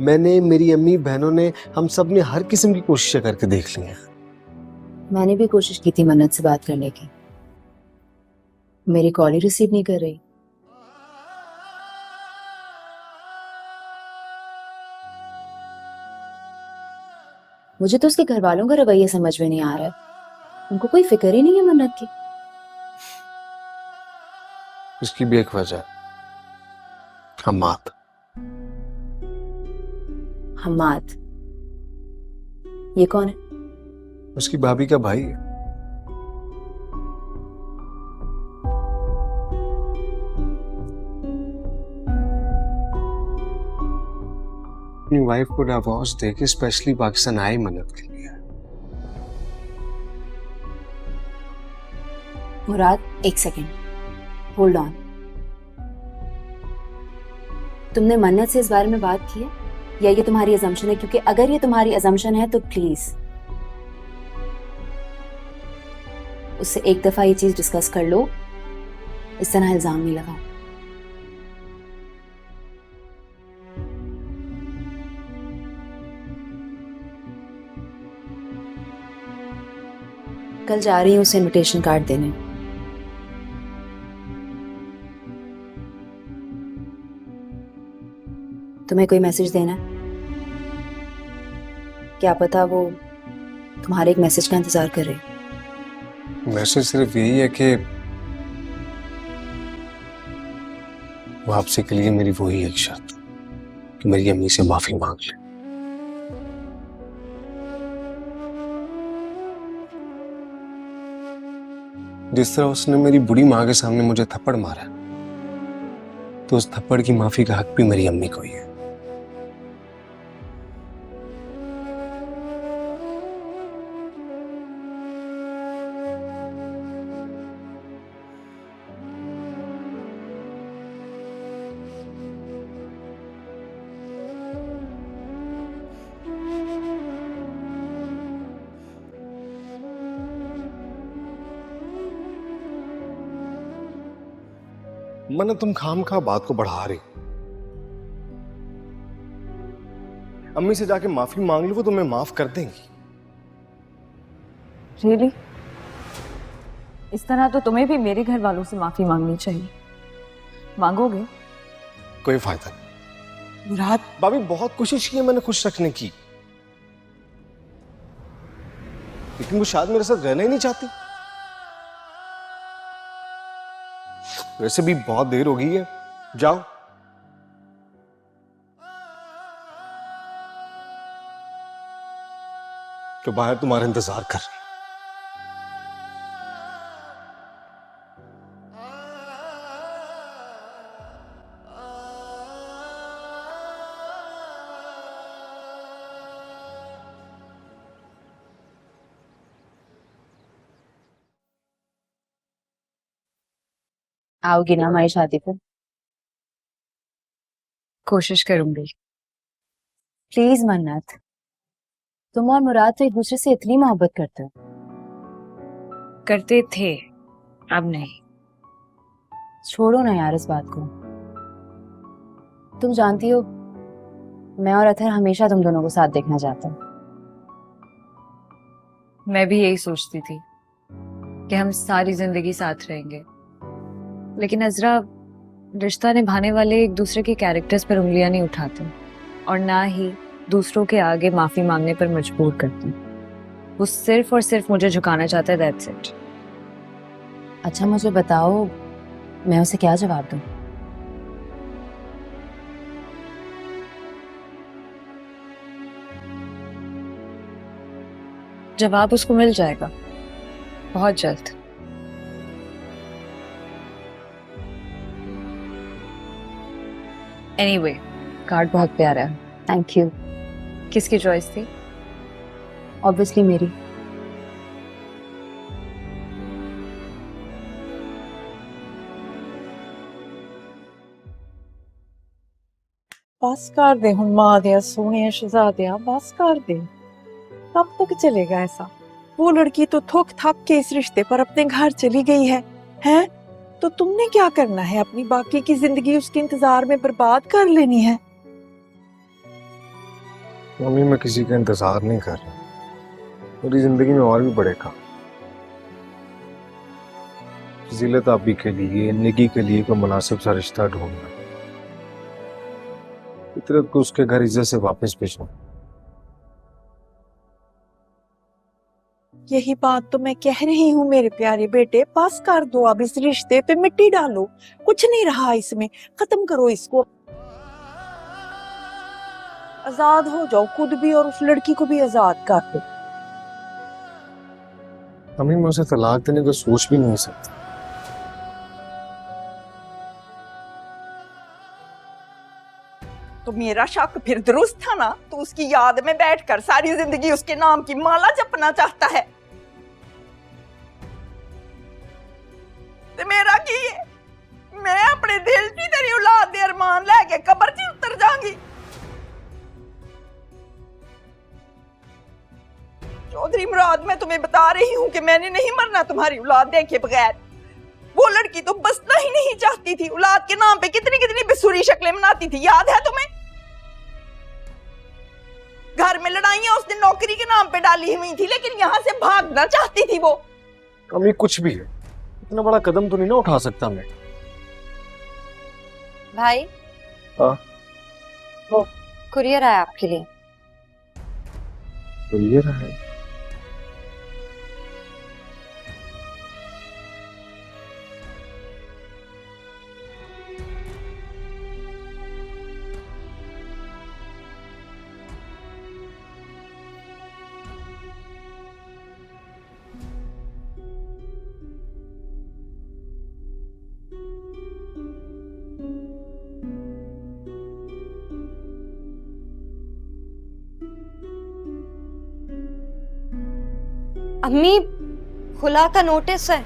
मैंने, मेरी अम्मी, बहनों ने, हम सब ने हर किस्म की कोशिशें करके देख ली हैं। मैंने भी कोशिश की थी मन्नत से बात करने की, मेरी कॉल ही रिसीव नहीं कर रही। मुझे तो उसके घर वालों का रवैया समझ में नहीं आ रहा है, उनको कोई फिक्र ही नहीं है मन्नत की। इसकी भी एक वजह है, हम्माद। हम्माद? ये कौन है? उसकी भाभी का भाई है। अपनी वाइफ को डिवोर्स देके स्पेशली पाकिस्तान आई मन्नत के लिए। मुराद, एक सेकेंड, होल्ड ऑन। तुमने मन्नत से इस बारे में बात की है या ये तुम्हारी अजम्पशन है? क्योंकि अगर ये तुम्हारी अजम्पशन है तो प्लीज उससे एक दफा ये चीज डिस्कस कर लो, इस तरह इल्जाम नहीं लगाओ। कल जा रही हूँ उसे इनविटेशन कार्ड देने। तुम्हें कोई मैसेज देना है? क्या पता वो तुम्हारे एक मैसेज का इंतजार कर रही। मैसेज सिर्फ यही है कि वापसी के लिए मेरी वही एक शर्त कि मेरी अम्मी से माफी मांग ले। जिस तरह उसने मेरी बुढ़ी मां के सामने मुझे थप्पड़ मारा, तो उस थप्पड़ की माफी का हक भी मेरी अम्मी को ही है। मन्नत, तुम खामखा बात को बढ़ा रही। अम्मी से जाके माफी मांग लो, वो तुम्हें माफ कर देंगी। रियली? इस तरह तो तुम्हें भी मेरे घर वालों से माफी मांगनी चाहिए। मांगोगे? कोई फायदा नहीं। मुराद, भाभी, बहुत कोशिश की है मैंने खुश रखने की, लेकिन वो शायद मेरे साथ रहना ही नहीं चाहती। वैसे भी बहुत देर हो गई है, जाओ। तो बाहर तुम्हारा इंतजार कर रहे हैं। आओगी ना हमारी शादी पे? कोशिश करूंगी। प्लीज मन्नत, तुम और मुराद तो एक दूसरे से इतनी मोहब्बत करते हो। करते थे, अब नहीं। छोड़ो ना यार इस बात को। तुम जानती हो मैं और अथर हमेशा तुम दोनों को साथ देखना चाहते हैं। मैं भी यही सोचती थी कि हम सारी जिंदगी साथ रहेंगे, लेकिन अजरा, रिश्ता निभाने वाले एक दूसरे के कैरेक्टर्स पर उंगलियां नहीं उठाते और ना ही दूसरों के आगे माफी मांगने पर मजबूर करते। वो सिर्फ और सिर्फ मुझे झुकाना चाहता है, दैट्स इट। अच्छा मुझे बताओ, मैं उसे क्या जवाब दूं? जवाब उसको मिल जाएगा बहुत जल्द। एनीवे, कार्ड बहुत प्यारा है। Thank you. किसकी चॉइस थी? ऑब्वियसली मेरी। बस कर दे हुण मां दिया सोहणिया शहजादिया, बस कर दे। कब तक चलेगा ऐसा? वो लड़की तो थोक थक के इस रिश्ते पर अपने घर चली गई है, हैं? तो तुमने क्या करना है? अपनी बाकी की जिंदगी उसके इंतजार में बर्बाद कर लेनी है? मम्मी मैं किसी का इंतजार नहीं कर रहा, मेरी जिंदगी में और भी बड़े काम। फजीलत आपी के लिए, निकी के लिए कोई मुनासिब सा रिश्ता ढूंढना, फितरत को उसके घर इज्जत से वापस भेजना। यही बात तो मैं कह रही हूँ मेरे प्यारे बेटे, पास कर दो, अब इस रिश्ते पे मिट्टी डालो, कुछ नहीं रहा इसमें, खत्म करो इसको, आजाद हो जाओ खुद भी और उस लड़की को भी आजाद कर दो। मम्मी मैं उसे तलाक देने को सोच भी नहीं सकता। तो मेरा शक फिर दुरुस्त था ना, तो उसकी याद में बैठकर सारी जिंदगी उसके नाम की माला जपना चाहता है। ते मेरा की है, मैं अपने दिल की तेरी औलाद दे अरमान लेके कब्र च उतर जाऊंगी। चौधरी मुराद, मैं तुम्हें बता रही हूँ कि मैंने नहीं मरना तुम्हारी औलाद देखे बगैर। वो लड़की तो बसना ही नहीं चाहती थी, औलाद के नाम पे कितनी कितनी बेसुरी शक्लें मनाती थी, याद है तुम्हें? घर में लड़ाइयां उस दिन नौकरी के नाम पे डाली हुई थी, लेकिन यहाँ से भागना चाहती थी वो। मम्मी कुछ भी है, इतना बड़ा कदम तो नहीं ना उठा सकता मैं। भाई, हाँ? वो कुरियर आया आपके लिए। तो ये रहा है। अम्मी, खुला का नोटिस है।